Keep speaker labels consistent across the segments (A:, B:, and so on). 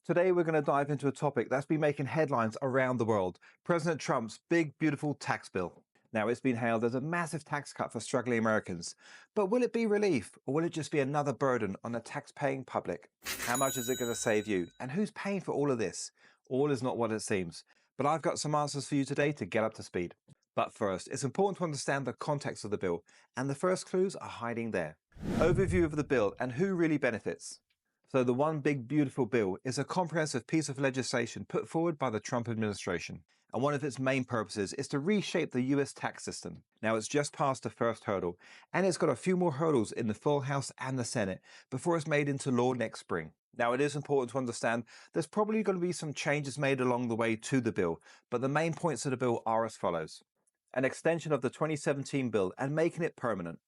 A: Today, we're going to dive into a topic that's been making headlines around the world: President Trump's big, beautiful tax bill. Now, it's been hailed as a massive tax cut for struggling Americans. But will it be relief, or will it just be another burden on the tax-paying public? How much is it going to save you? And who's paying for all of this? All is not what it seems. But I've got some answers for you today to get up to speed. But first, it's important to understand the context of the bill, and the first clues are hiding there. Overview of the bill and who really benefits. So the One Big Beautiful Bill is a comprehensive piece of legislation put forward by the Trump administration. And one of its main purposes is to reshape the US tax system. Now, it's just passed the first hurdle, and it's got a few more hurdles in the full House and the Senate before it's made into law next spring. Now, it is important to understand there's probably going to be some changes made along the way to the bill, but the main points of the bill are as follows: an extension of the 2017 bill and making it permanent,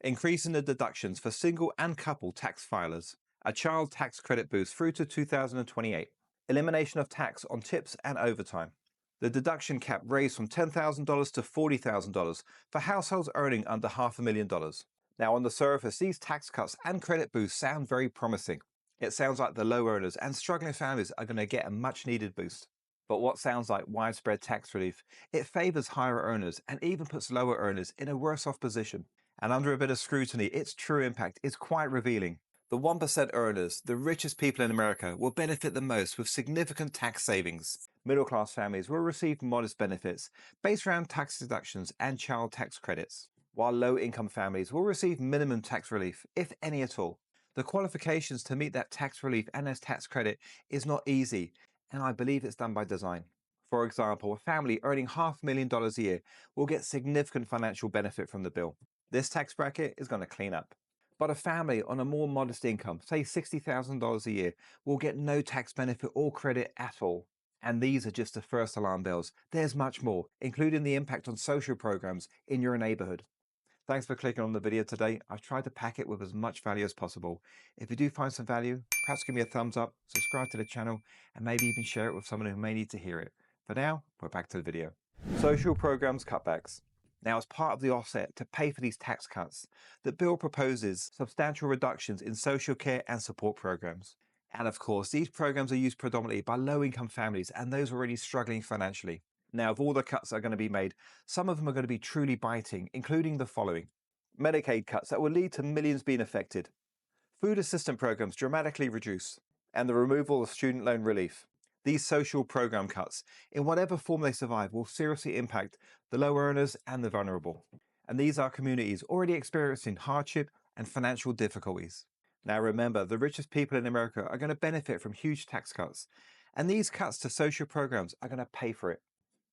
A: increasing the deductions for single and couple tax filers, a child tax credit boost through to 2028, elimination of tax on tips and overtime, the deduction cap raised from $10,000 to $40,000 for households earning under $500,000. Now, on the surface, these tax cuts and credit boosts sound very promising. It sounds like the low earners and struggling families are going to get a much needed boost. But what sounds like widespread tax relief, it favors higher earners and even puts lower earners in a worse off position. And under a bit of scrutiny, its true impact is quite revealing. The 1% earners, the richest people in America, will benefit the most with significant tax savings. Middle-class families will receive modest benefits based around tax deductions and child tax credits, while low-income families will receive minimum tax relief, if any at all. The qualifications to meet that tax relief and as tax credit is not easy, and I believe it's done by design. For example, a family earning $500,000 a year will get significant financial benefit from the bill. This tax bracket is going to clean up. But a family on a more modest income, say $60,000 a year, will get no tax benefit or credit at all. And these are just the first alarm bells. There's much more, including the impact on social programs in your neighborhood. Thanks for clicking on the video today. I've tried to pack it with as much value as possible. If you do find some value, perhaps give me a thumbs up, subscribe to the channel, and maybe even share it with someone who may need to hear it. For now, we're back to the video. Social programs cutbacks. Now, as part of the offset to pay for these tax cuts, the bill proposes substantial reductions in social care and support programs. And of course, these programs are used predominantly by low-income families and those already struggling financially. Now, of all the cuts that are going to be made, some of them are going to be truly biting, including the following: Medicaid cuts that will lead to millions being affected, food assistance programs dramatically reduced, and the removal of student loan relief. These social program cuts, in whatever form they survive, will seriously impact the low earners and the vulnerable. And these are communities already experiencing hardship and financial difficulties. Now remember, the richest people in America are going to benefit from huge tax cuts, and these cuts to social programs are going to pay for it.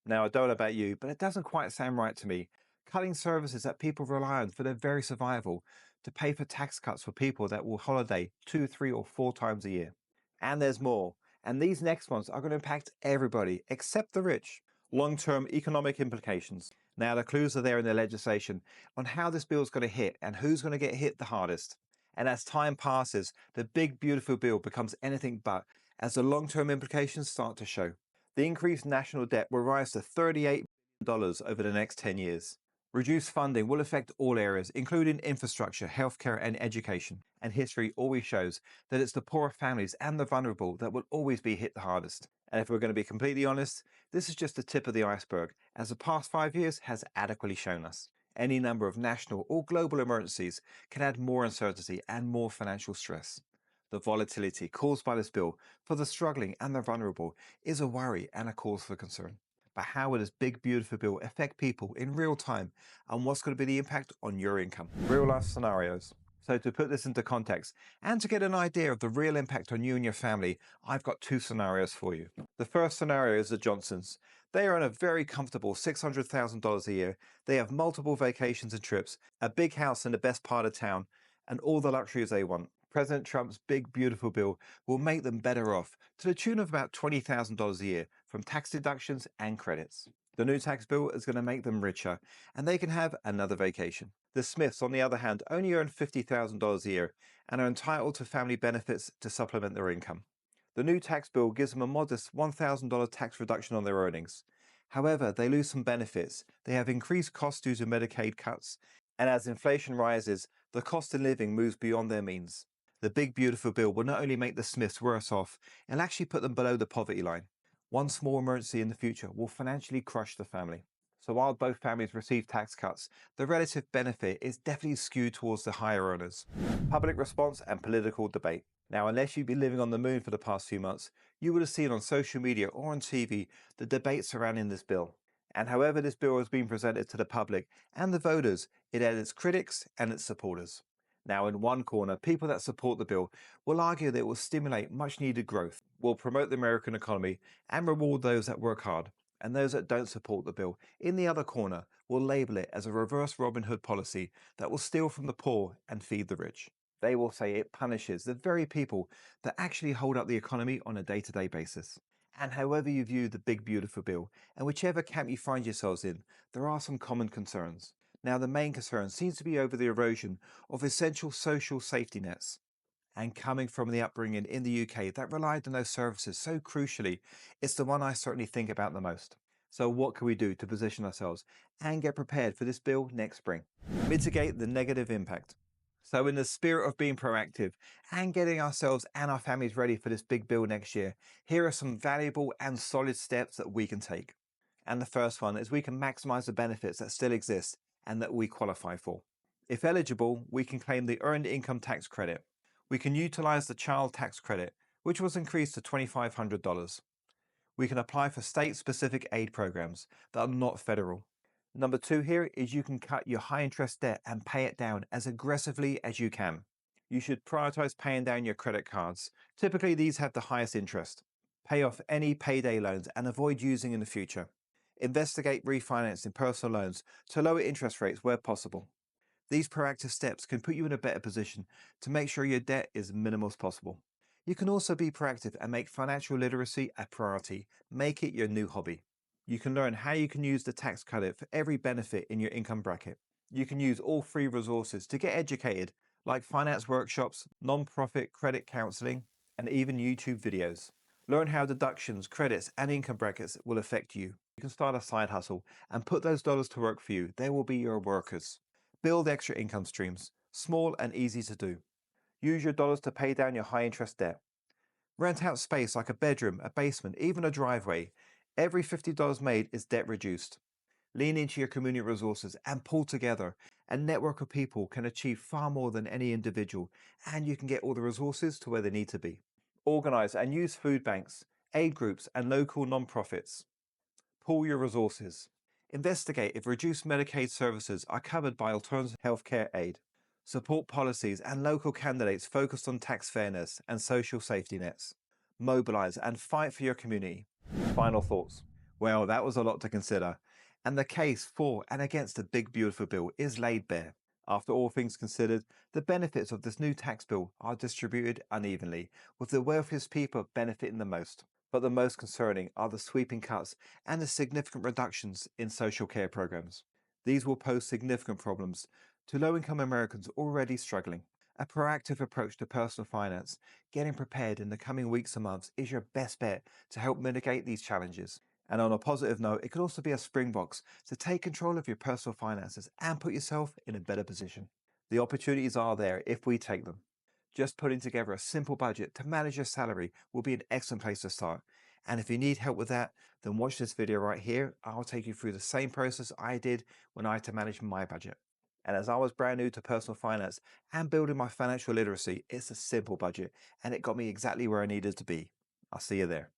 A: Now, I don't know about you, but it doesn't quite sound right to me. Cutting services that people rely on for their very survival to pay for tax cuts for people that will holiday 2, 3, or 4 times a year. And there's more. And these next ones are going to impact everybody except the rich. Long-term economic implications. Now, the clues are there in the legislation on how this bill is going to hit and who's going to get hit the hardest. And as time passes, the big beautiful bill becomes anything but, as the long-term implications start to show. The increased national debt will rise to $38 billion over the next 10 years. Reduced funding will affect all areas, including infrastructure, healthcare, and education. And history always shows that it's the poorer families and the vulnerable that will always be hit the hardest. And if we're going to be completely honest, this is just the tip of the iceberg, as the past 5 years has adequately shown us. Any number of national or global emergencies can add more uncertainty and more financial stress. The volatility caused by this bill for the struggling and the vulnerable is a worry and a cause for concern. But how will this big beautiful bill affect people in real time, and what's going to be the impact on your income? Real life scenarios. So to put this into context and to get an idea of the real impact on you and your family, I've got 2 scenarios for you. The first scenario is the Johnsons. They are on a very comfortable $600,000 a year. They have multiple vacations and trips, a big house in the best part of town, and all the luxuries they want. President Trump's big beautiful bill will make them better off to the tune of about $20,000 a year from tax deductions and credits. The new tax bill is going to make them richer, and they can have another vacation. The Smiths, on the other hand, only earn $50,000 a year and are entitled to family benefits to supplement their income. The new tax bill gives them a modest $1,000 tax reduction on their earnings. However, they lose some benefits. They have increased costs due to Medicaid cuts, and as inflation rises, the cost of living moves beyond their means. The big beautiful bill will not only make the Smiths worse off, it'll actually put them below the poverty line. One small emergency in the future will financially crush the family. So while both families receive tax cuts, the relative benefit is definitely skewed towards the higher earners. Public response and political debate. Now, unless you've been living on the moon for the past few months, you would have seen on social media or on TV the debate surrounding this bill. And however this bill has been presented to the public and the voters, it had its critics and its supporters. Now, in one corner, people that support the bill will argue that it will stimulate much needed growth, will promote the American economy, and reward those that work hard. And those that don't support the bill, in the other corner, will label it as a reverse Robin Hood policy that will steal from the poor and feed the rich. They will say it punishes the very people that actually hold up the economy on a day-to-day basis. And however you view the big beautiful bill, and whichever camp you find yourselves in, there are some common concerns. Now, the main concern seems to be over the erosion of essential social safety nets. And coming from the upbringing in the UK that relied on those services so crucially, it's the one I certainly think about the most. So what can we do to position ourselves and get prepared for this bill next spring? Mitigate the negative impact. So in the spirit of being proactive and getting ourselves and our families ready for this big bill next year, here are some valuable and solid steps that we can take. And the first one is we can maximize the benefits that still exist and that we qualify for. If eligible, we can claim the Earned Income Tax Credit. We can utilize the Child Tax Credit, which was increased to $2,500. We can apply for state-specific aid programs that are not federal. Number two here is you can cut your high-interest debt and pay it down as aggressively as you can. You should prioritize paying down your credit cards. Typically, these have the highest interest. Pay off any payday loans and avoid using in the future. Investigate refinancing personal loans to lower interest rates where possible. These proactive steps can put you in a better position to make sure your debt is minimal as possible. You can also be proactive and make financial literacy a priority. Make it your new hobby. You can learn how you can use the tax credit for every benefit in your income bracket. You can use all free resources to get educated, like finance workshops, non-profit credit counseling, and even YouTube videos. Learn how deductions, credits, and income brackets will affect you. You can start a side hustle and put those dollars to work for you. They will be your workers. Build extra income streams, small and easy to do. Use your dollars to pay down your high interest debt. Rent out space like a bedroom, a basement, even a driveway. Every $50 made is debt reduced. Lean into your community resources and pull together. A network of people can achieve far more than any individual, and you can get all the resources to where they need to be. Organize and use food banks, aid groups, and local non-profits. Pool your resources. Investigate if reduced Medicaid services are covered by alternative healthcare aid. Support policies and local candidates focused on tax fairness and social safety nets. Mobilize and fight for your community. Final thoughts. Well, that was a lot to consider. And the case for and against the big beautiful bill is laid bare. After all things considered, the benefits of this new tax bill are distributed unevenly, with the wealthiest people benefiting the most. But the most concerning are the sweeping cuts and the significant reductions in social care programs. These will pose significant problems to low-income Americans already struggling. A proactive approach to personal finance, getting prepared in the coming weeks and months, is your best bet to help mitigate these challenges. And on a positive note, it could also be a springbox to take control of your personal finances and put yourself in a better position. The opportunities are there if we take them. Just putting together a simple budget to manage your salary will be an excellent place to start. And if you need help with that, then watch this video right here. I'll take you through the same process I did when I had to manage my budget. And as I was brand new to personal finance and building my financial literacy, it's a simple budget and it got me exactly where I needed to be. I'll see you there.